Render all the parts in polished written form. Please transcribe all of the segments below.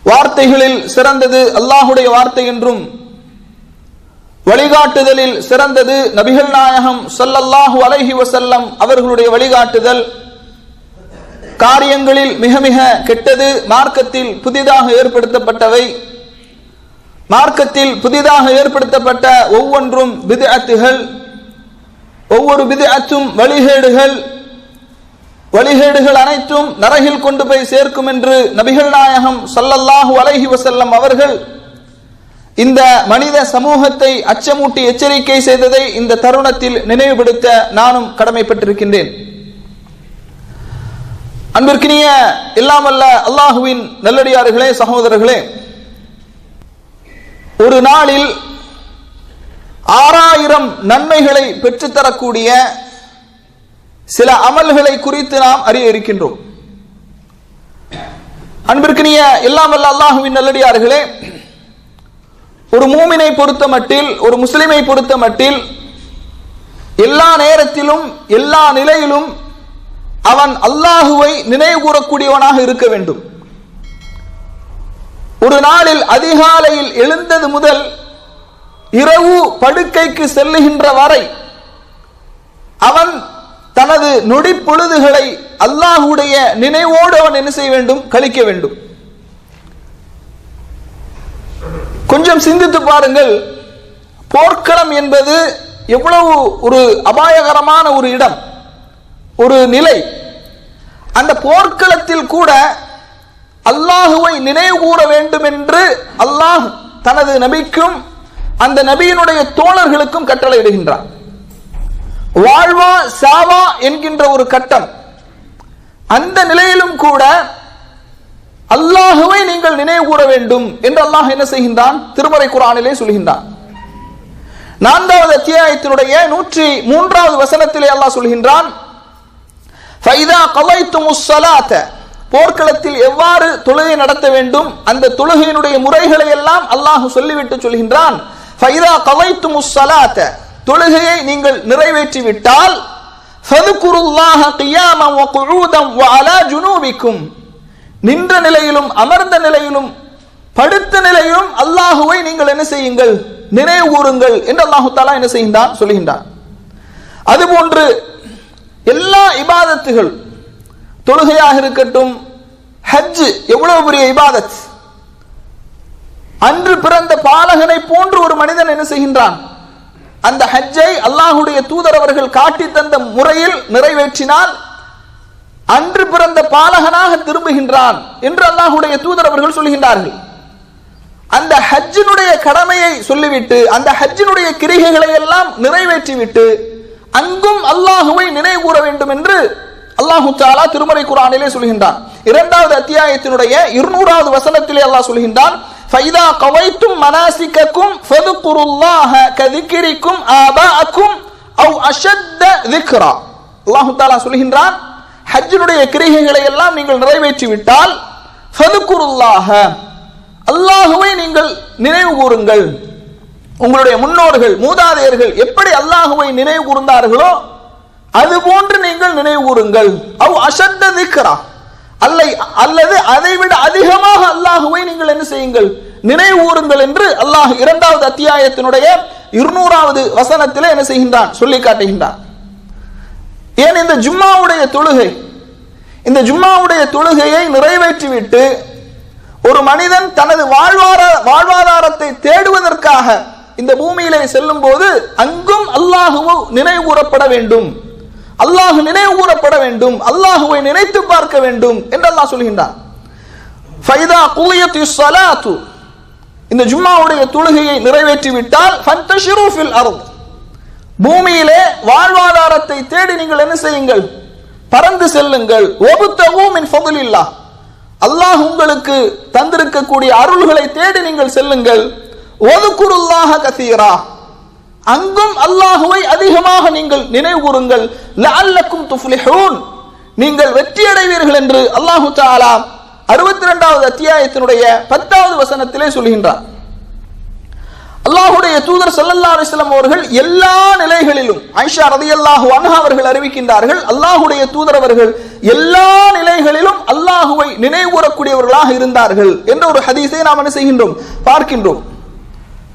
வார்த்தைகளில் சிறந்தது அல்லாஹுடைய வார்த்தை என்றும், வழிகாட்டுதலில் சிறந்தது நபிகள் நாயகம் ஸல்லல்லாஹு அலைஹி வஸல்லம் அவர்களுடைய வழிகாட்டுதல், காரியங்களில் மிக மிக கெட்டது மார்க்கத்தில் புதிதாக ஏற்படுத்தப்பட்டவை, மார்க்கத்தில் புதிதாக ஏற்படுத்தப்பட்ட ஒவ்வொன்றும் பித்அத்துகள், ஒவ்வொரு பித்அத்தும் வழிகேடுகள், வழிகேடுகள் அனைத்தும் நரகில் கொண்டு போய் சேர்க்கும் என்று நபிகள் நாயகம் ஸல்லல்லாஹு அலைஹி வஸல்லம் அவர்கள் இந்த மனித சமூகத்தை அச்சமூட்டி எச்சரிக்கை செய்ததை இந்த தருணத்தில் நினைவுபடுத்த நானும் கடமைப்பட்டிருக்கின்றேன். அன்பிற்கினிய எல்லாமல்ல அல்லாஹுவின் நல்லடியார்களே, சகோதரர்களே, ஒரு நாளில் 6000 நன்மைகளை பெற்றுத்தரக்கூடிய சில அமல்களை குறித்து நாம் அறிய இருக்கின்றோம். அன்பிற்கினிய எல்லாமல்ல அல்லாஹுவின் நல்லடியார்களே, ஒரு மூமினை பொறுத்த மட்டில், ஒரு முஸ்லிமை பொறுத்த மட்டில் எல்லா நேரத்திலும் எல்லா நிலையிலும் அவன் அல்லாஹுவை நினைவு கூறக்கூடியவனாக இருக்க வேண்டும். ஒரு நாளில் அதிகாலையில் எழுந்தது முதல் இரவு படுக்கைக்கு செல்லுகின்ற வரை அவன் தனது நொடி பொழுதுகளை அல்லாஹுடைய நினைவோடு அவன் என்ன செய்ய வேண்டும்? கழிக்க வேண்டும். கொஞ்சம் சிந்தித்து பாருங்கள், போர்க்களம் என்பது எவ்வளவு ஒரு அபாயகரமான ஒரு இடம், ஒரு நிலை. அந்த போர்க்களத்தில் கூட அல்லாஹுவை நினைவு கூற வேண்டும் என்று அல்லாஹ் தனது நபிக்கும் அந்த நபியினுடைய தோழர்களுக்கும் கட்டளையிடுகின்றார். வாழ்வா சாவா என்கின்ற ஒரு கட்டம். அந்த நிலையிலும் கூட அல்லாஹுவை நீங்கள் நினைவு கூற வேண்டும் என்று அல்லாஹ் என்ன செய்கின்றான்? திருமறை குர்ஆனிலே சொல்கின்றான். 4வது அத்தியாயத்தினுடைய 103வது வசனத்திலே அல்லாஹ் சொல்கின்றான், ஃபைதா கலைத்துமுஸ் ஸலாத, போர்க்களத்தில் எவ்வாறு தொழுகை நடத்த வேண்டும் அந்த தொழுகையினுடைய முறைகளை எல்லாம் அல்லாஹ் சொல்லிவிட்டு சொல்கின்றான், ஃபைதா கலைத்துமுஸ் ஸலாத, தொழுகையை நீங்கள் நிறைவேற்றி விட்டால் ஃபذ்குருல்லாஹ கியாமன் வ குஊதன் வ அலா ஜுனூபிக்கும், நின்ற நிலையிலும் அமர்ந்த நிலையிலும் படுத்த நிலையிலும் அல்லாஹுவை நீங்கள் என்ன செய்யுங்கள்? நினைவு கூறுங்கள் என்று அல்லாஹு தஆலா என்ன செய்கின்றான்? சொல்கின்றான். அதுபோன்று எல்லா இபாதத்துகள், தொழுகையாக இருக்கட்டும், ஹஜ் எவ்வளவு பெரிய இபாதத். அன்று பிறந்த பாலகனை போன்று ஒரு மனிதன் என்ன செய்கின்றான்? அந்த ஹஜ்ஜை அல்லாஹுடைய தூதர் அவர்கள் காட்டி தந்த முறையில் நிறைவேற்றினால் அன்று பிறந்த பாலகனாக திரும்புகின்றான் என்று அல்லாஹுடைய தூதர் அவர்கள் சொல்கின்றார்கள். அந்த ஹஜ்ஜினுடைய கடமையை சொல்லிவிட்டு அந்த ஹஜ்ஜினுடைய கிரிகைகளை எல்லாம் நிறைவேற்றிவிட்டு அங்கும் அல்லாஹுவை நினைவு கூற வேண்டும் என்று அல்லாஹு தஆலா திருமறை குர்ஆனிலே சொல்கின்றான். 2வது அத்தியாயத்தினுடைய 200வது வசனத்திலே அல்லாஹ் சொல்கின்றான், ஃபைதா கவைத்தும் மனாசிகக்கும் ஃபذ்குருல்லாஹ கذிக்ரிக்கும் ஆபாஅக்கும் அவ் அஷத்த ذிக்ரா. அல்லாஹு தஆலா சொல்கின்றான், ஹஜ்ஜினுடைய கிரிகைகளை எல்லாம் நீங்கள் நிறைவேற்றி விட்டால் ஃபذ்குருல்லாஹ, அல்லாஹுவை நீங்கள் நினைவு கூறுங்கள். உங்களுடைய முன்னோர்கள் மூதாதையர்கள் எப்படி அல்லாஹுவை நினைவு கூர்ந்தார்களோ அதுபோன்று நீங்கள் நினைவு கூறுங்கள். அவ் அஷத்த ذிக்ரா, அல்லது அதைவிட அதிகமாக அல்லாஹுவை நீங்கள் என்ன செய்யுங்கள்? நினைவு கூறுங்கள் என்று அல்லாஹ் 2வது அத்தியாயத்தினுடைய 200வது வசனத்திலே என்ன செய்கின்றான்? சொல்லி காட்டுகின்றான். ஏன் இந்த ஜும்மாவுடைய தொழுகை, இந்த ஜும்மாவுடைய தொழுகையை நிறைவேற்றிவிட்டு ஒரு மனிதன் தனது வாழ்வாதாரத்தை தேடுவதற்காக இந்த பூமியிலே செல்லும் போது அங்கும் அல்லாஹு நினைவு கூறப்பட வேண்டும், அல்லாஹ் நினைவு கூறப்பட வேண்டும், அல்லாஹுவை நினைத்து பார்க்க வேண்டும் என்று அல்லாஹ் சொல்கின்றான். ஃபைதா குலியத்திஸ் ஸலாத்து, இந்த ஜும்மாவுடைய தொழுகையை நிறைவேற்றி விட்டால் ஃபன்தஷிரு ஃபில் அர்த், பூமியிலே வாழ்வாதாரத்தை தேடி நீங்கள் என்ன செய்யுங்கள்? பறந்து செல்லுங்கள். வபுத்தகு மின் ஃபضலில்லாஹ், அல்லாஹ் உங்களுக்கு தந்திருக்கக்கூடிய அருள்களை தேடி நீங்கள் செல்லுங்கள். வذ்குருல்லாஹ கஸீரா, அங்கும் அல்லாஹுவை அதிகமாக நீங்கள் நினைவு கூறுங்கள். லஅல்லக்கும் துஃப்லிஹூன், நீங்கள் வெற்றி அடைவீர்கள் என்று அல்லாஹு தஆலா 62வது அத்தியாயத்தினுடைய 10வது வசனத்திலே சொல்கின்றார். அல்லாஹ்வுடைய தூதர் ஸல்லல்லாஹு அலைஹி வஸல்லம் அவர்கள் எல்லா நிலைகளிலும், ஆயிஷா ரலியல்லாஹு அன்ஹா அவர்கள் அறிவிக்கின்றார்கள், அல்லாஹ்வுடைய தூதர் அவர்கள் எல்லா நிலைகளிலும் அல்லாஹ்வை நினைவுகூரக்கூடியவர்களாக இருந்தார்கள் என்ற ஒரு ஹதீஸை நாம் என்ன செய்கின்றோம், பார்க்கின்றோம்.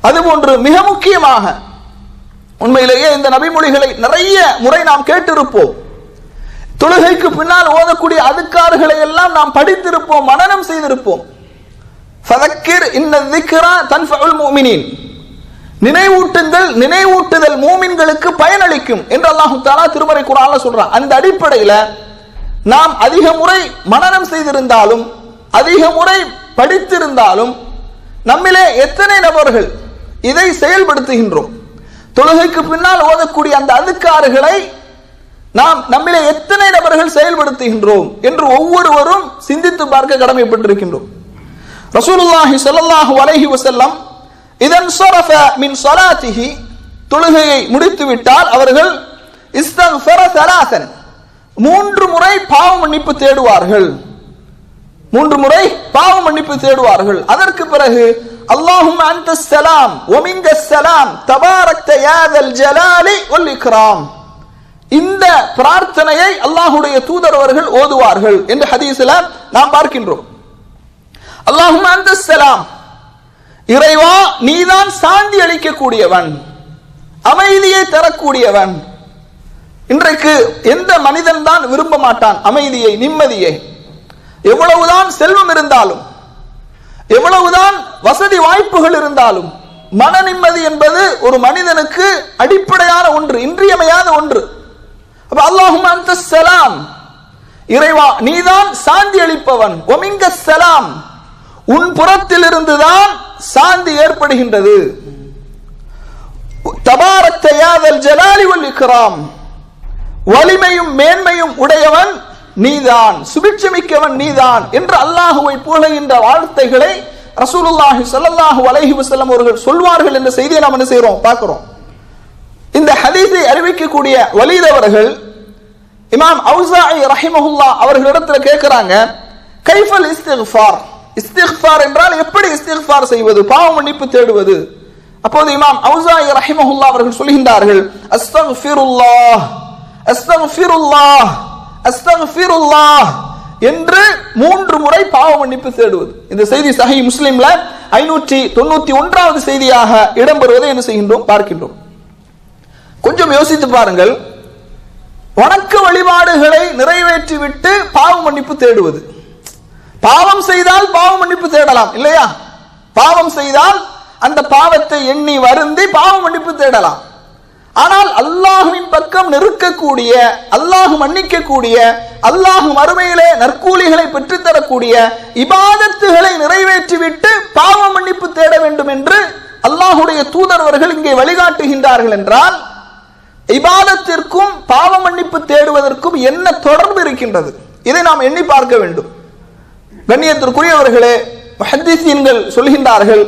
அதுபோன்று மிக முக்கியமாக உண்மையிலேயே இந்த நபிமொழிகளை நிறைய முறை நாம் கேட்டிருப்போம். தொழுகைக்கு பின்னால் ஓதக்கூடிய அதுக்கார்களை எல்லாம் நாம் படித்திருப்போம், மனனம் செய்திருப்போம். ஃபதக்கிர் இன்ன ذிக்ரா தன்ஃபஉல் முஃமினீன், நினைவூட்டுங்கள், நினைவூட்டுதல் மூமின்களுக்கு பயனளிக்கும் என்று அல்லாஹ் தஆலா திருமறை குர்ஆன்ல சொல்றான். அந்த அடிப்படையில் நாம் அதிக முறை மனனம் செய்திருந்தாலும், அதிக முறை படித்திருந்தாலும், நம்மிலே எத்தனை நபர்கள் இதை செயல்படுத்துகின்றோம்? தொழுகைக்கு பின்னால் ஓதக்கூடிய அந்த அதுக்கார்களை நாம் நம்மிலே எத்தனை நபர்கள் செயல்படுத்துகின்றோம் என்று ஒவ்வொருவரும் சிந்தித்து பார்க்க கடமைப்பட்டிருக்கின்றோம். ரசூலுல்லாஹி ஸல்லல்லாஹு அலைஹி வஸல்லம் இதன் ஸரஃப மின் ஸலாத்திஹி, தொழுகையை முடித்து விட்டால் அவர்கள் இஸ்தக்ஃபர ஸலாஸன், 3 முறை பாவ மன்னிப்பு தேடுவார்கள். 3 முறை பாவ மன்னிப்பு தேடுவார்கள். அதற்கு பிறகு அல்லாஹும்ம அன்தஸ் ஸலாம் வ மின்கஸ் ஸலாம் தபாரக்த யா தல் ஜலாலி வல் இக்ராம், இந்த பிரார்த்தனையை அல்லாஹ்வுடைய தூதர் அவர்கள் ஓதுவார்கள் என்று ஹதீஸில் நாம் பார்க்கின்றோம். அல்லாஹும்ம அன்தஸ் ஸலாம், இறைவா நீதான் சாந்தி அளிக்கக்கூடியவன், அமைதியை தரக்கூடியவன். இன்றைக்கு எந்த மனிதன் தான் விரும்ப மாட்டான் அமைதியை, நிம்மதியை? எவ்வளவுதான் செல்வம் இருந்தாலும், எவ்வளவுதான் வசதி வாய்ப்புகள் இருந்தாலும், மன நிம்மதி என்பது ஒரு மனிதனுக்கு அடிப்படையான ஒன்று, இன்றியமையாத ஒன்று. அல்லாஹும்ம அன்தஸ் ஸலாம், இறைவா நீதான் சாந்தி அளிப்பவன், வ மின்கஸ் ஸலாம், உன் புறத்திலிருந்துதான் சாந்தி ஏற்படுகின்றது. தபாரக்த யா தல் ஜலாலி வல் இக்ராம், வலிமையும் மேன்மையும் உடையவன் நீதான், சுபிட்சமிக்கவன் நீதான் என்று அல்லாஹுவை புகழுகின்ற வார்த்தைகளை ரசூலுல்லாஹி ஸல்லல்லாஹு அலைஹி வஸல்லம் அவர்கள் சொல்வார்கள் என்ற செய்தியை நாம் என்ன செய்றோம், பார்க்கிறோம். இந்த ஹதீஸை அறிவிக்கக்கூடிய வலீத் அவர்கள் இமாம் அவுஸாஇ ரஹிமஹுல்லாஹ் அவர்களிடத்தில் கேட்கிறாங்க, கைஃபல் இஸ்திக்ஃபார், இஸ்திக்ஃபார் என்றால் எப்படி இஸ்திக்ஃபார் செய்வது, பாவ மன்னிப்பு தேடுவது? அப்போது இமாம் அவுஸாஇ ரஹிமஹுல்லாஹ் அவர்கள் சொல்கின்றார்கள், அஸ்தக்ஃபிருல்லாஹ் அஸ்தக்ஃபிருல்லாஹ் அஸ்தக்ஃபிருல்லாஹ் என்று 3 முறை பாவ மன்னிப்பு தேடுவது. இந்த செய்தி சஹீஹ் முஸ்லிம்ல 591வது செய்தியாக இடம்பெறுவதை என்ன செய்கின்றோம், பார்க்கின்றோம். கொஞ்சம் யோசித்து பாருங்கள், வணக்க வழிபாடுகளை நிறைவேற்றிவிட்டு பாவ மன்னிப்பு தேடுவது. பாவம் செய்தால் பாவ மன்னிப்பு தேடலாம் இல்லையா? பாவம் செய்தால் அந்த பாவத்தை எண்ணி வருந்தி பாவ மன்னிப்பு தேடலாம். ஆனால் அல்லாஹுவின் பக்கம் நெருக்கக்கூடிய, அல்லாஹு மன்னிக்கக்கூடிய, அல்லாஹு மறுமையிலே நற்கூலிகளை பெற்றுத்தரக்கூடிய இபாதத்துகளை நிறைவேற்றிவிட்டு பாவ மன்னிப்பு தேட வேண்டும் என்று அல்லாஹுடைய தூதரவர்கள் இங்கே வழிகாட்டுகின்றார்கள் என்றால், இபாதத்திற்கும் பாவ மன்னிப்பு தேடுவதற்கும் என்ன தொடர்பு இருக்கின்றது? இதை நாம் எண்ணி பார்க்க வேண்டும். கண்ணியத்திற்குரியவர்களே, முஹத்திஸீன்கள் சொல்கின்றார்கள்,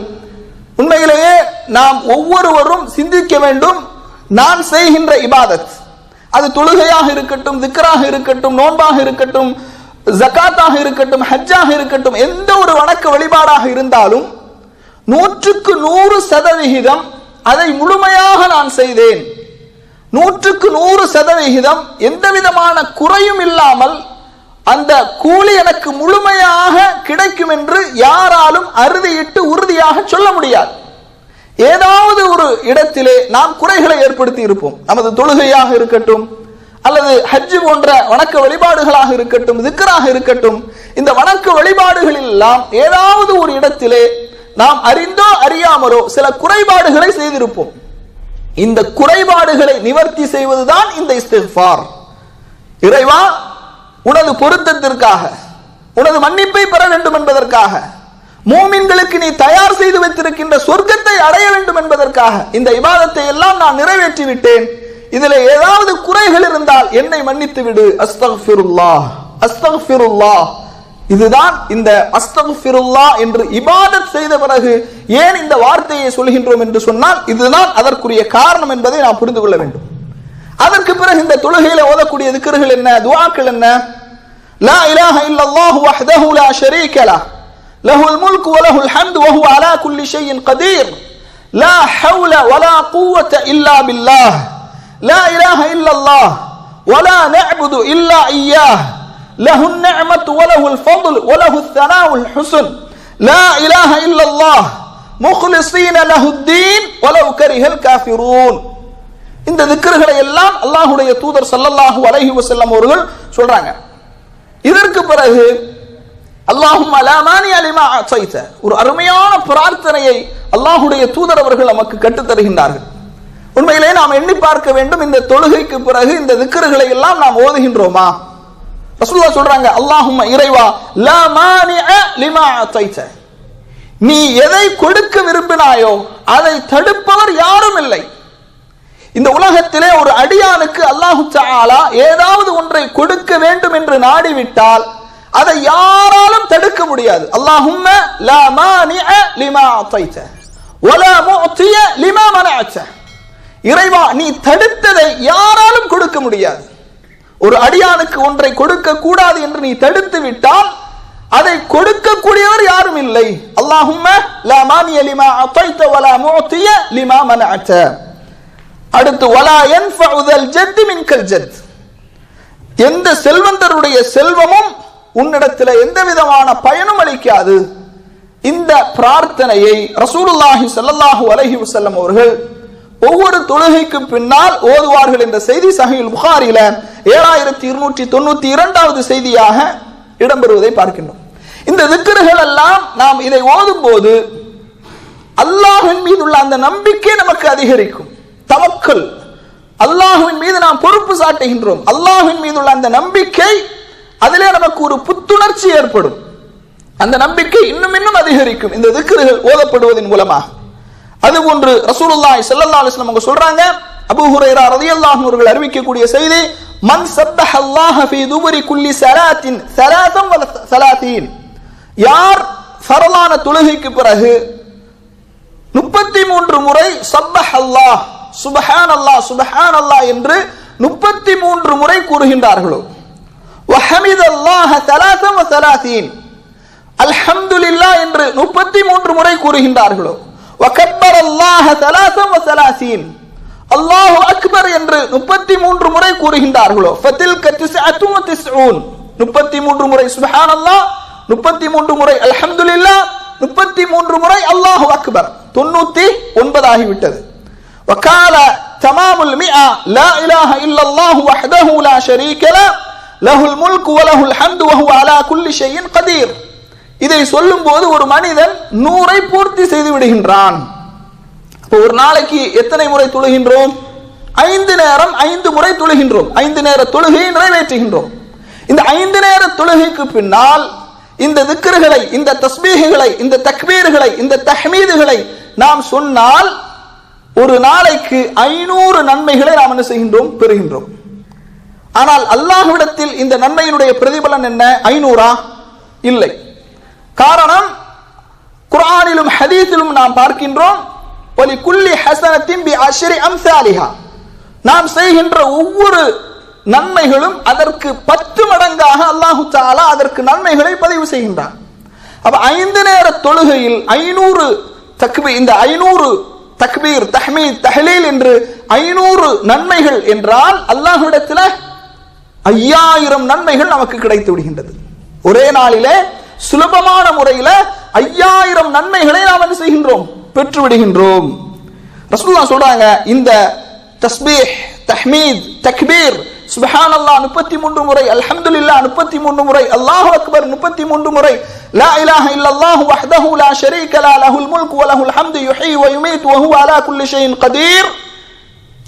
உண்மையிலேயே நாம் ஒவ்வொருவரும் சிந்திக்க வேண்டும். நான் செய்கின்ற இபாதத், அது தொழுகையாக இருக்கட்டும், திக்ராக இருக்கட்டும், நோன்பாக இருக்கட்டும், ஜகாத்தாக இருக்கட்டும், ஹஜ்ஜாக இருக்கட்டும், எந்த ஒரு வணக்க வழிபாடாக இருந்தாலும் 100க்கு 100% அதை முழுமையாக நான் செய்தேன், 100க்கு 100% எந்த விதமான குறையும் இல்லாமல் அந்த கூலி எனக்கு முழுமையாக கிடைக்கும் என்று யாராலும் அறுதியிட்டு உறுதியாக சொல்ல முடியாது. ஏதாவது ஒரு இடத்திலே நாம் குறைகளை ஏற்படுத்தி இருப்போம். நமது தொழுகையாக இருக்கட்டும், அல்லது ஹஜ் போன்ற வணக்க வழிபாடுகளாக இருக்கட்டும், திக்ராக இருக்கட்டும், இந்த வணக்க வழிபாடுகளில் எல்லாம் ஏதாவது ஒரு இடத்திலே நாம் அறிந்தோ அறியாமலோ சில குறைபாடுகளை செய்திருப்போம். இந்த குறைபாடுகளை நிவர்த்தி செய்வதுதான் இந்த இஸ்திக்ஃபார். இறைவா உனது பொருத்தத்திற்காக, உனது மன்னிப்பை பெற வேண்டும் என்பதற்காக, மூமின்களுக்கு நீ தயார் செய்து வைத்திருக்கின்ற சொர்க்கத்தை அடைய வேண்டும் என்பதற்காக இந்த இபாதத்தை எல்லாம் நான் நிறைவேற்றி விட்டேன். இதில் ஏதாவது குறைகள் இருந்தால் என்னை மன்னித்து விடு. அஸ்தக்ஃபிருல்லாஹ் அஸ்தக்ஃபிருல்லாஹ். இதுதான் இந்த அஸ்தக்ஃபிருல்லாஹ் என்று இபாதத் செய்த பிறகு ஏன் இந்த வார்த்தையை சொல்கின்றோம் என்று சொன்னால், இதுதான் அதற்குரிய காரணம் என்பதை நாம் புரிந்து கொள்ள வேண்டும். அதற்கு பிறகு இந்த தொழுகையில ஓதக்கூடிய திக்ர்கள் என்ன, துஆக்கள் என்ன? லா இலாஹ இல்லல்லாஹு வஹ்தஹு லா ஷரீக லஹ் லஹுல் முல்கு வ லஹுல் ஹம்து வ ஹுவ அலா குல்லி ஷைஇன் கதீர். லா ஹவுல வலா குவத இல்லா பில்லாஹ் லா இலாஹ இல்லல்லாஹ் வலா நஅபுது இல்லா இய்யாஹ் லஹுன் நிஅமத்து வலஹுல் ஃபضல் வலஹுத் ஸனாஉல் ஹுஸ்ன் லா இலாஹ இல்லல்லாஹ் முக்லிஸீன லஹுத்தீன் வலவ் கரிஹல் காஃபிரூன். இந்த திக்ருகளை எல்லாம் அல்லாஹ்வுடைய தூதர் ஸல்லல்லாஹு அலைஹி வஸல்லம் அவர்கள் சொல்றாங்க. இதற்கு பிறகு அல்லாஹும்ம லா மானிஅ லிமா அஸைத, ஒரு அருமையான பிரார்த்தனையை அல்லாஹ்வுடைய தூதர் அவர்கள் நமக்கு கற்றுத் தருகின்றார்கள். உண்மையிலே நாம் எண்ணி பார்க்க வேண்டும், இந்த தொழுகைக்கு பிறகு இந்த திக்ருகளை எல்லாம் நாம் ஓதுகின்றோமா? ரசூலுல்லாஹ் சொல்றாங்க, அல்லாஹும்ம இறைவா லா மானிஅ லிமா அஸைத, நீ எதை கொடுக்க விரும்பினாயோ அதை தடுப்பவர் யாரும் இல்லை. இந்த உலகத்திலே ஒரு அடியானுக்கு அல்லாஹு தஆலா ஏதாவது ஒன்றை கொடுக்க வேண்டும் என்று நாடிவிட்டால் அதை யாராலும் தடுக்க முடியாது. அல்லாஹும்ம லா மானிஅ லிமா அஸைத வலா முஅதிய லிமா மனஅத, இறைவா நீ தடுத்ததை யாராலும் கொடுக்க முடியாது. ஒரு அடியானுக்கு ஒன்றை கொடுக்க கூடாது என்று நீ தடுத்து விட்டால் அதை கொடுக்கக்கூடியவர் யாரும் இல்லை. அல்லாஹும்ம லா மானிஅ லிமா அஸைத வலா முஅதிய லிமா மனஅத. அடுத்து வலா யன்ஃபஉ தல் ஜத் மின்கல் ஜத், எந்த செல்வந்தருடைய செல்வமும் உன்னிடத்தில் எந்த விதமான பயனும் அளிக்காது. இந்த பிரார்த்தனையை ரசூலுல்லாஹி ஸல்லல்லாஹு அலைஹி வஸல்லம் அவர்கள் ஒவ்வொரு தொழுகைக்கு பின்னால் ஓதுவார்கள் என்ற செய்தி சஹீஹுல் புகாரில 7292வது செய்தியாக இடம்பெறுவதை பார்க்கின்றோம். இந்த திக்ருகள் எல்லாம் நாம் இதை ஓதும் போது அல்லாஹ்வின் மீது உள்ள அந்த நம்பிக்கை நமக்கு அதிகரிக்கும். தவக்கல், அல்லாஹ்வின் மீது நாம் பொறுப்பு சாட்டுகின்றோம். அல்லாஹ்வின் மீது உள்ள அந்த நம்பிக்கை, அதிலே நமக்கு ஒரு புத்துணர்ச்சி ஏற்படும். அந்த நம்பிக்கை இன்னும் இன்னும் அதிகரிக்கும் இந்த திக்ருகள் ஓதப்படுவதன் மூலமாக. அதுபோன்று ரசூலுல்லாஹி ஸல்லல்லாஹு அலைஹி வஸல்லம் அவங்க சொல்றாங்க, அபூ ஹுரைரா ரலியல்லாஹு அன்ஹு அவர்கள் அறிவிக்கக்கூடிய செய்தி, மன் சப்பஹல்லாஹ ஃபீ துபுரி குல்லி ஸலாத்தின் ஸலாத்தன் வ ஸலாத்தீன், யார் ஃபர்லான தொழுகைக்கு பிறகு 33 முறை சப்பஹல்லாஹ் சுப்ஹானல்லாஹ் சுப்ஹானல்லாஹ் என்று 33 முறை கூறுகின்றார்களோ, வஹமிதல்லாஹ ஸலாத்தன் வ ஸலாத்தீன், அல்ஹம்துலில்லாஹ் என்று 33 முறை கூறுகின்றார்களோ, வகப்பரல்லாஹ ஸலாத்தன் வ ஸலாத்தீன், அல்லாஹு அக்பர் என்று 33 முறை கூறுகின்றார்களோ, ஃபதில்க 99, 33 முறை சுப்ஹானல்லாஹ், 33 முறை அல்ஹம்துலில்லாஹ், 33 முறை அல்லாஹு அக்பர், 99 ஆகிவிட்டது. வகால தமாமுல் மிஆ லா இலாஹ இல்லல்லாஹு வஹ்தஹு லா ஷரீக லஹு லஹுல் முல்கு வ லஹுல் ஹம்து வ ஹுவ அலா குல்லி ஷைஇன் கதீர். இதை சொல்லும் போது ஒரு மனிதன் 100ஐ பூர்த்தி செய்து விடுகின்றான். இப்போ ஒரு நாளைக்கு எத்தனை முறை தொழுகின்றோம்? 5 நேரம் 5 முறை தொழுகின்றோம். 5 நேர தொழுகையை நிறைவேற்றுகின்றோம். இந்த 5 நேர தொழுகைக்கு பின்னால் இந்த திக்ருகளை, இந்த தஸ்பீஹுகளை, இந்த தக்பீர்களை, இந்த தஹ்மீதுகளை நாம் சொன்னால் ஒரு நாளைக்கு 500 நன்மைகளை நாம் என்ன செய்கின்றோம்? பெறுகின்றோம். ஆனால் அல்லாஹ்விடத்தில் இந்த நன்மையினுடைய பிரதிபலன் என்ன? 500ஆ? இல்லை. காரணம், குர்ஆனிலும் ஹதீஸிலும் நாம் பார்க்கின்றோம், வலி குல்லி ஹஸனத்தின் பி அஷ்ரி அம்சாலிஹா, நாம் செய்கின்ற ஒவ்வொரு நன்மைகளும் அதற்கு 10 மடங்காக அல்லாஹு தஆலா அதற்கு நன்மைகளை பதிவு செய்கின்றான். அப்ப 5 நேர தொழுகையில் 500 தக்பீர், இந்த 500 தக்பீர், தஹ்மீத், தஹ்லீல் என்று 500 நன்மைகள் என்றால் அல்லாஹ்விடத்தில் 5000 நன்மைகள் நமக்கு கிடைத்து விடுகின்றது. ஒரே நாளிலே சுலபமான முறையில் 5000 நன்மைகளை நாம் என்ன செய்கின்றோம்? பெற்று விடுகின்றோம். ரசூலுல்லாஹ் சொல்றாங்க, இந்த தஸ்பீஹ், தஹ்மீத், தக்பீர், சுப்ஹானல்லாஹ் 33 முறை, அல்ஹம்துலில்லாஹ் 33 முறை, அல்லாஹு அக்பர் 33 முறை, லா இலாஹ இல்லல்லாஹு வஹ்தஹு லா ஷரீக லஹு லஹுல் முல்கு வ லஹுல் ஹம்து யுஹ்யி வ யுமீத்து வ ஹுவ அலா குல்லி ஷைஇன் கதீர்.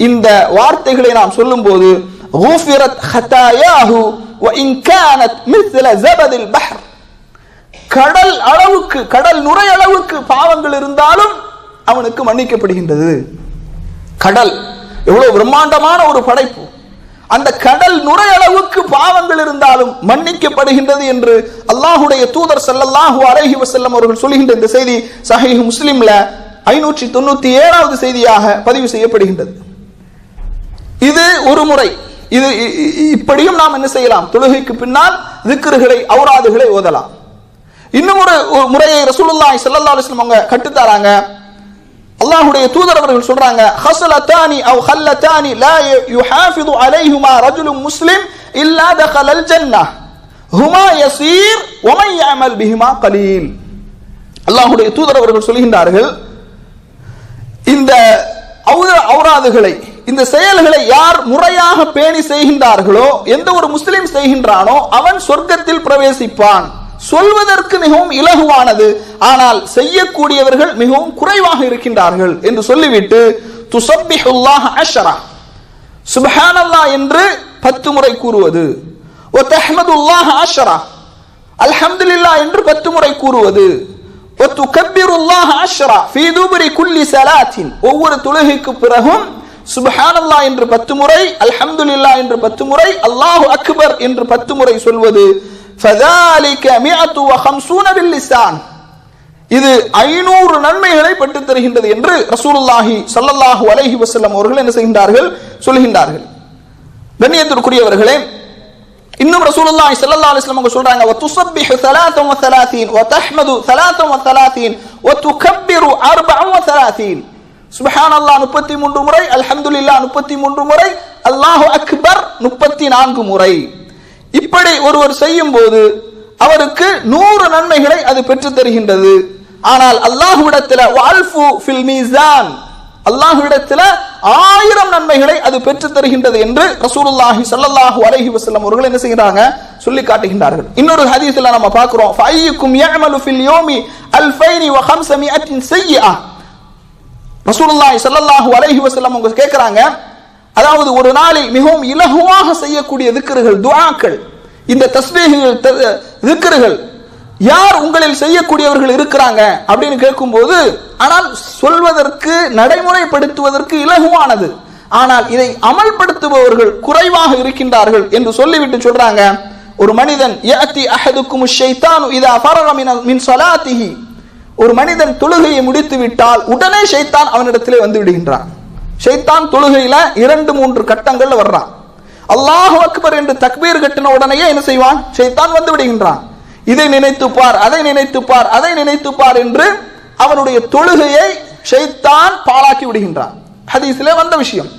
இந்த வார்த்தைகளை நாம் சொல்லும்போது குஃபிரத் ஹதாயாஹு வ இன் கானத் மிஸ்ல ஜபதில் பஹர், கடல் அளவுக்கு, கடல் நுரை அளவுக்கு பாவங்கள் இருந்தாலும் அவனுக்கு மன்னிக்கப்படுகின்றது. கடல் எவ்வளவு பிரம்மாண்டமான ஒரு படைப்பு, அந்த கடல் நுரை அளவுக்கு பாவங்கள் இருந்தாலும் மன்னிக்கப்படுகின்றது என்று அல்லாஹ்வுடைய தூதர் ஸல்லல்லாஹு அலைஹி வஸல்லம் அவர்கள் சொல்கின்ற இந்த செய்தி சஹீஹ் முஸ்லிம்ல 597வது செய்தியாக பதிவு செய்யப்படுகின்றது. இது ஒரு முறை. இது இப்படியும் நாம் என்ன செய்யலாம்? தொழுகைக்கு பின்னால் திக்ருகளை, ஔராதுகளை ஓதலாம். இன்னும் ஒரு முறையை ரசூலுல்லாஹி ஸல்லல்லாஹு அலைஹி வஸல்லம் அவங்க கற்றுத்தாராங்க. அல்லாஹ்வுடைய தூதர் அவர்கள் சொல்றாங்க, ஹஸலதானி அவ் ஹல்லதானி லா யுஹாஃபிது அலைஹிமா ரஜுலுன் முஸ்லிம் இல்லா தகலல் ஜன்னah ஹுமா யஸீர் வ மன் யஅமல் பிஹிமா கலீல். அல்லாஹ்வுடைய தூதர் அவர்கள் சொல்கின்றார்கள், இந்த ஔராதுகளை, இந்த செயல்களை யார் முறையாக பேணி செய்கின்றார்களோ, எந்த ஒரு முஸ்லிம் செய்கின்றானோ அவன் சொர்க்கத்தில் பிரவேசிப்பான். சொல்வதற்கு மிகவும் இலகுவானது, ஆனால் செய்யக்கூடியவர்கள் மிகவும் குறைவாக இருக்கின்றார்கள் என்று சொல்லிவிட்டு துஸப்பிஹுல்லாஹ அஷ்ரா, சுப்ஹானல்லாஹ் என்று 10 முறை கூறுவது, வ தஹ்மதுல்லாஹ அஷ்ரா, அல்ஹம்துலில்லாஹ் என்று 10 முறை கூறுவது, வ துகப்பிருல்லாஹ அஷ்ரா ஃபீ துபுரி குல்லி ஸலாத்தின், ஒவ்வொரு தொழுகைக்கு பிறகும் சுப்ஹானல்லாஹ் என்று 10 முறை, அல்ஹம்துலில்லாஹ் என்று 10 முறை, அல்லாஹு அக்பர் என்று 10 முறை சொல்வது, فذلك 150 باللسان, இது 500 நன்மைகளை பெற்று தருகின்றது என்று ரசூலுல்லாஹி ஸல்லல்லாஹு அலைஹி வஸல்லம் அவர்கள் என்ன செய்கின்றார்கள், சொல்கின்றார்கள். கண்ணியத்திற்குரியவர்களே, இன்னும் ரசூலுல்லாஹி ஸல்லல்லாஹு அலைஹி வஸல்லம் அவங்க சொல்றாங்க, وتسبح 33 وتحمد 33 وتكبر 34. சுப்ஹானல்லாஹ் 33 முறை, அல்ஹம்துலில்லாஹ் 33 முறை, அல்லாஹு அக்பர் 34 முறை. இப்படி ஒருவர் செய்யும் போது அவருக்கு 100 நன்மைகளை அது பெற்று தருகின்றது. ஆனால் அல்லாஹ்விடத்தில் வஅல்ஃபு ஃபில் மீசான், அல்லாஹ்விடத்தில் 1000 நன்மைகளை அது பெற்று தருகின்றது என்று ரசூலுல்லாஹி ஸல்லல்லாஹு அலைஹி வஸல்லம் அவர்கள் என்ன செய்கிறாங்க, சொல்லி காட்டுகின்றார்கள். இன்னொரு ஹதீஸ்ல நம்ம பார்க்கிறோம், ஃபஅய்யுக்கும் யஅமலு ஃபில் யௌமி 2500 சய்யிஆ, ரசூலுல்லாஹி ஸல்லல்லாஹு அலைஹி வஸல்லம் அவங்க கேட்கிறாங்க, அதாவது ஒரு நாளில் மிகவும் இலகுவாக செய்யக்கூடிய திக்ருகள், துஆக்கள், இந்த தஸ்பீஹ்கள், திக்ருகள் யார் உங்களில் செய்யக்கூடியவர்கள் இருக்கிறாங்க அப்படின்னு கேட்கும்போது, ஆனால் சொல்வதற்கு நடைமுறைப்படுத்துவதற்கு இலகுவானது, ஆனால் இதை அமல்படுத்துபவர்கள் குறைவாக இருக்கின்றார்கள் என்று சொல்லிவிட்டு சொல்றாங்க, ஒரு மனிதன் யஅதி அஹதுக்கும் ஷைத்தானு இதா ஃபரக மின் ஸலாத்திஹி, ஒரு மனிதன் தொழுகையை முடித்து விட்டால் உடனே ஷைத்தான் அவனிடத்திலே வந்து விடுகின்றான். ஷைத்தான் தொழுகையில 2-3 கட்டங்கள்ல வர்றான். அல்லாஹு அக்பர் என்று தக்பீர் கட்டின உடனேயே என்ன செய்வான், ஷைத்தான் வந்து விடுகின்றான். இதை நினைத்துப்பார், அதை நினைத்துப்பார், அதை நினைத்துப்பார் என்று அவனுடைய தொழுகையை ஷைத்தான் பாழாக்கி விடுகின்றான். ஹதீஸிலே வந்த விஷயம்.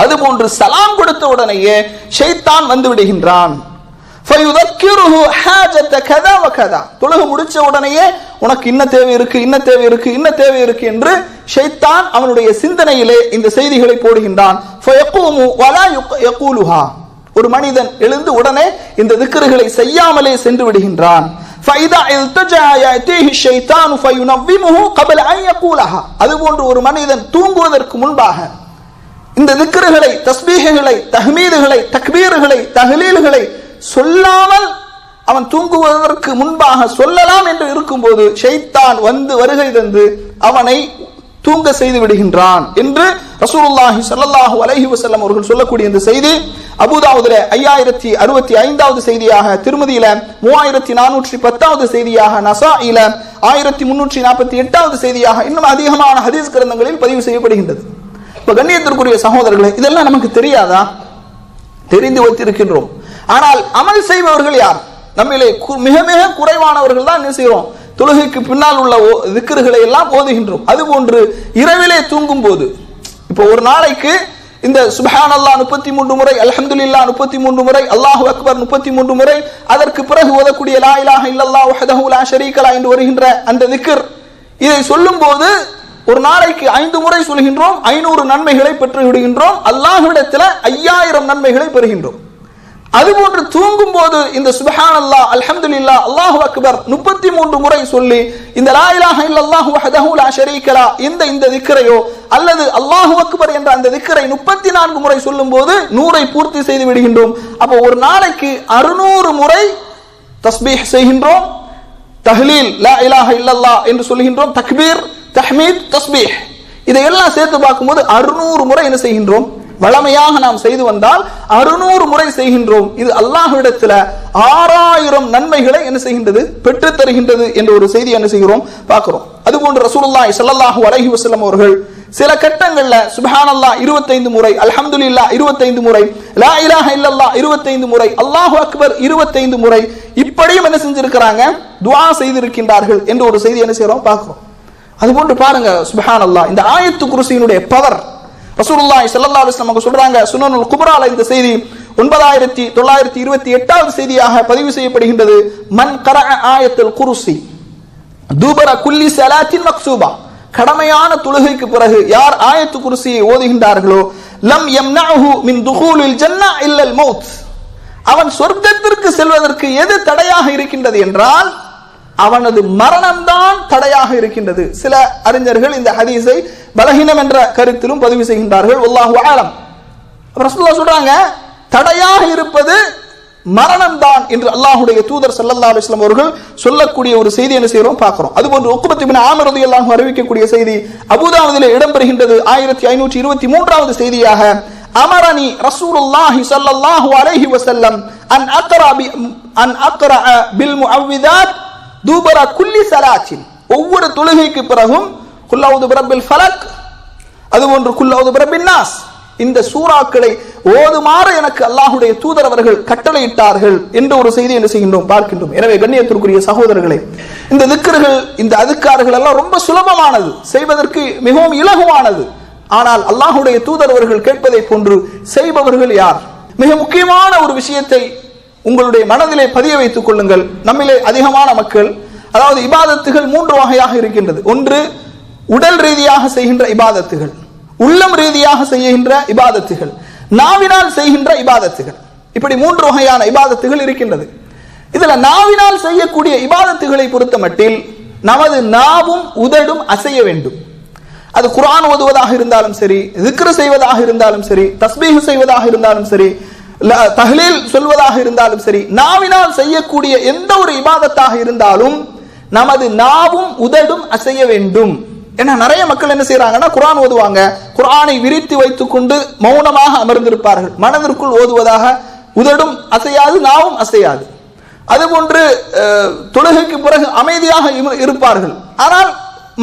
அதுபோன்று சலாம் கொடுத்த உடனேயே ஷைத்தான் வந்து விடுகின்றான். ஃபயுதக்கிருஹு ஹாஜத கதா வ கதா, தொழுகை முடிச்ச உடனேயே உனக்கு இன்ன தேவை இருக்கு, இன்ன தேவை இருக்கு, இன்ன தேவை இருக்கு என்று ஷைத்தான் அவனுடைய சிந்தனையிலே இந்த செய்திகளை போடுகின்றான். ஃபயகூமு வலா யகூலுஹா, ஒரு மனிதன் எழுந்து உடனே இந்த திக்ருகளை செய்யாமலே சென்று விடுகின்றான். ஃபைதா இல்தஜா யஅதீஹி ஷைத்தானு ஃபயுனவ்விமுஹு قبل ان يقولها, அதுபோன்று ஒரு மனிதன் தூங்குவதற்கு முன்பாக இந்த திக்ருகளை, தஸ்பீஹ்களை, தஹ்மீதுகளை, தக்பீர்களை, தஹ்லீல்களை சொல்லாமல் அவன் தூங்குவதற்கு முன்பாக சொல்லலாம் என்று இருக்கும்போது ஷைத்தான் வந்து வருகை தந்து அவனை தூங்க செய்து விடுகின்றான் என்று ரசூலுல்லாஹி ஸல்லல்லாஹு அலைஹி வஸல்லம் அவர்கள் சொல்லக்கூடிய இந்த செய்தி அபூதாவுதுல 5065வது செய்தியாக, திருமதியில 3410வது செய்தியாக, நசாயில 1348வது செய்தியாக, இன்னும் அதிகமான ஹதீஸ் கிரந்தங்களில் பதிவு செய்யப்படுகின்றது. இப்ப கண்ணியத்திற்குரிய சகோதரர்களே, இதெல்லாம் நமக்கு தெரியாதா? தெரிந்து வைத்திருக்கின்றோம். ஆனால் அமல் செய்பவர்கள் யார்? நம்மிலே மிக மிக குறைவானவர்கள் தான் என்ன செய்கிறோம், தொழுகைக்கு பின்னால் உள்ள திக்ருகளை எல்லாம் ஓதுகின்றோம். அதுபோன்று இரவிலே தூங்கும் போது, இப்போ ஒரு நாளைக்கு இந்த சுப்ஹானல்லாஹ் 33 முறை, அல்ஹம்துலில்லாஹ் 33 முறை, அல்லாஹு அக்பர் 33 முறை, அதற்கு பிறகு ஓதக்கூடிய லா இலாஹ இல்லல்லாஹ் வஹ்தஹு லா ஷரீக லஹு என்று வருகின்ற அந்த திக்ர், இதை சொல்லும் போது ஒரு நாளைக்கு 5 முறை சொல்கின்றோம், 500 நன்மைகளை பெற்று விடுகின்றோம். அல்லாஹ்விடத்தில் 5000 நன்மைகளை பெறுகின்றோம். அதுபோன்று தூங்கும் போது இந்த சுப்ஹானல்லாஹ், அல்ஹம்துலில்லாஹ், அல்லாஹு அக்பர் 33 முறை சொல்லி இந்த லா இலாஹ இல்லல்லாஹு வஹ்தஹு லா ஷரீக லஹு இந்த திக்ரையோ அல்லது அல்லாஹு அக்பர் என்ற அந்த திக்ரை 34 முறை சொல்லும் போது 100ஐ பூர்த்தி செய்து விடுகின்றோம். அப்போ ஒரு நாளைக்கு 600 முறை தஸ்பீஹ் செய்கின்றோம், தஹ்லீல் லா இலாஹ இல்லல்லாஹ் என்று சொல்கின்றோம், தக்பீர், தஹ்மீத், தஸ்பீஹ், இதையெல்லாம் சேர்த்து பார்க்கும்போது 600 முறை என்ன செய்கின்றோம், வளமையாக நாம் செய்து வந்தால் 600 முறை செய்கின்றோம். இது அல்லாஹ்விடத்தில் 6000 நன்மைகளை என்ன செய்கின்றது, பெற்று தருகின்றது என்ற ஒரு செய்தி என்ன செய்கிறோம், பார்க்கிறோம். அதுபோன்று ரசூலுல்லாஹி ஸல்லல்லாஹு அலைஹி வஸல்லம் அவர்கள் சில கட்டங்கள்ல சுப்ஹானல்லாஹ் 25 முறை, அல்ஹம்துலில்லாஹ் 25 முறை, லா இலாஹ இல்லல்லாஹ் 25 முறை, அல்லாஹு அக்பர் 25 முறை, இப்படியும் என்ன செஞ்சிருக்கிறாங்க, துஆ செய்திருக்கின்றார்கள் என்ற ஒரு செய்தி என்ன செய்கிறோம், பார்க்கிறோம். அதுபோன்று பாருங்க சுப்ஹானல்லாஹ், இந்த ஆயத்து குர்சியினுடைய பவர். ரசூலுல்லாஹி ஸல்லல்லாஹு அலைஹி வஸல்லம் சொல்றாங்க, சுனனுல் குப்ரால இந்த செய்தி 9928வது செய்தியாக பதிவு செய்யப்படுகின்றது. மன் கரஅ ஆயத்துல் குர்சி துபர குல்லி ஸலாத்தின் மக்சூபா, கடமையான தொழுகைக்கு பிறகு யார் ஆயத்து குர்சியை ஓதுகின்றார்களோ, லம் யம்னஹு மின் துகூலில் ஜன்னah இல்லல் மௌத், அவன் சொர்க்கத்திற்கு செல்வதற்கு எது தடையாக இருக்கின்றது என்றால் அவனது மரணம்தான் தடையாக இருக்கின்றது. சில அறிஞர்கள் இந்த ஹதீஸை பலஹீனம் என்ற கருத்திலும் பதிவு செய்கின்றார்கள். வல்லாஹு ஆலம். ரசூலுல்லாஹ் சொல்றாங்க, தடையாக இருப்பது மரணம்தான் என்று அல்லாஹ்வுடைய தூதர் ஸல்லல்லாஹு அலைஹி வஸல்லம் அவர்கள் சொல்லக்கூடிய ஒரு செய்தி என்ன செய்றோம் பார்க்கிறோம். அதுபோன்று உக்பத் இப்னு ஆமிர் ரலியல்லாஹு அன்ஹு அறிவிக்கக்கூடிய செய்தி அபூதாவுதிலே இடம்பெறுகின்றது. 1523வது செய்தியாக, அமரனி ரசூலுல்லாஹி ஸல்லல்லாஹு அலைஹி வஸல்லம் அன் அக்ரா பில் முஅவ்விதாத் துபர குல்லி ஸலாத்தின், ஒவ்வொரு தொழுகைக்கு பிறகும் குல் அஊது பிரப்பில் ஃபலக், அதுபோன்று குல் அஊது பிரப்பின் நாஸ், இந்த சூறாக்களை ஓதுமாறு எனக்கு அல்லாஹ்வுடைய தூதர் அவர்கள் கட்டளையிட்டார்கள் என்ற ஒரு செய்தி என்ன செய்கின்றோம் பார்க்கின்றோம். எனவே கண்ணியத்திற்குரிய சகோதரர்களே, இந்த திக்ர்கள், இந்த அதுக்கார்கள் எல்லாம் ரொம்ப சுலபமானது, செய்வதற்கு மிகவும் இலகுவானது. ஆனால் அல்லாஹ்வுடைய தூதர் அவர்கள் கேட்பதை போன்று செய்பவர்கள் யார்? மிக முக்கியமான ஒரு விஷயத்தை உங்களுடைய மனதிலே பதிய வைத்துக் கொள்ளுங்கள். நம்மிலே அதிகமான மக்கள், அதாவது இபாதத்துகள் 3 வகையாக இருக்கின்றது. ஒன்று உடல் ரீதியாக செய்கின்ற இபாதத்துகள், உள்ளம் ரீதியாக செய்கின்ற இபாதத்துகள், நாவினால் செய்கின்ற இபாதத்துகள், இப்படி 3 வகையான இபாதத்துகள் இருக்கின்றது. இதுல நாவினால் செய்யக்கூடிய இபாதத்துகளை பொறுத்த மட்டில் நமது நாவும் உதடும் அசைய வேண்டும். அது குர்ஆன் ஓதுவதாக இருந்தாலும் சரி, zikr செய்வதாக இருந்தாலும் சரி, தஸ்பீஹ் செய்வதாக இருந்தாலும் சரி, தஹ்லீல் சொல்வதாக இருந்தாலும் சரி, நாவினால் செய்யக்கூடிய எந்த ஒரு இபாதத்தாக இருந்தாலும் நமது நாவும் உதடும் அசைய வேண்டும். ஏன்னா நிறைய மக்கள் என்ன செய்யறாங்கன்னா, குர்ஆன் ஓதுவாங்க, குர்ஆனை விரித்து வைத்துக் கொண்டு மௌனமாக அமர்ந்திருப்பார்கள். மனதிற்குள் ஓதுவதாக உதடும் அசையாது, நாவும் அசையாது. அதுபோன்று தொழுகைக்கு பிறகு அமைதியாக இருப்பார்கள், ஆனால்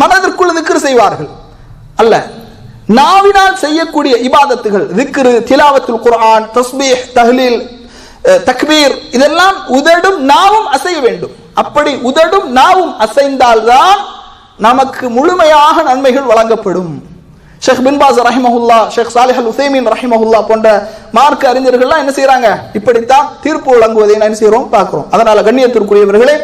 மனதிற்குள் zikr செய்வார்கள். அல்ல, நாவினால் செய்யக்கூடிய இபாதத்துகள், zikr, திலாவத்துல் குர்ஆன், தஸ்பீஹ், தஹ்லீல், தக்பீர், இதெல்லாம் உதடும் நாவும் அசைய வேண்டும். அப்படி உதடும் நாவும் அசைந்தால்தான் நமக்கு முழுமையாக நன்மைகள் வழங்கப்படும். ஷேக் பின் பாஸ் ரஹிமஹுல்லா, ஷேக் சாலிஹ் அல் உஸைமீன் ரஹிமஹுல்லா போன்ற மார்க்க அறிஞர்கள்லாம் என்ன செய்யறாங்க, இப்படித்தான் தீர்ப்பு வழங்குவதை என்ன செய்யறோம் பார்க்கிறோம். அதனால கண்ணியத்திற்குரியவர்களே,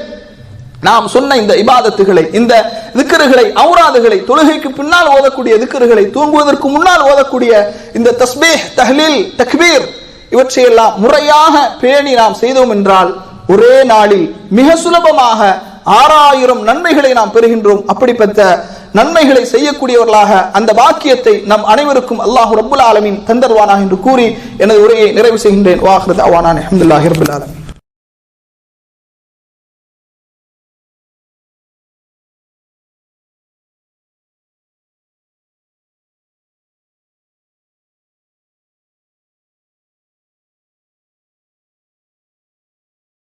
நாம் சொன்ன இந்த இபாதத்துகளை, இந்த திக்ருகளை, ஔராதுகளை, தொழுகைக்கு பின்னால் ஓதக்கூடிய திக்ருகளை, தூங்குவதற்கு முன்னால் ஓதக்கூடிய இந்த தஸ்பீஹ், தஹ்லீல், தக்பீர், இவற்றையெல்லாம் முறையாக பேணி நாம் செய்தோம் என்றால் ஒரே நாளில் மிக சுலபமாக 6000 நன்மைகளை நாம் பெறுகின்றோம். அப்படிப்பட்ட நன்மைகளை செய்யக்கூடியவர்களாக அந்த பாக்கியத்தை நம் அனைவருக்கும் அல்லாஹ் ரப்புல் ஆலமீன் தந்தருவானாக என்று கூறி எனது உரையை நிறைவு செய்கின்றேன். வாஹிரு தஅவானா அல்ஹம்துலில்லாஹி ரப்பில் ஆலமீன்.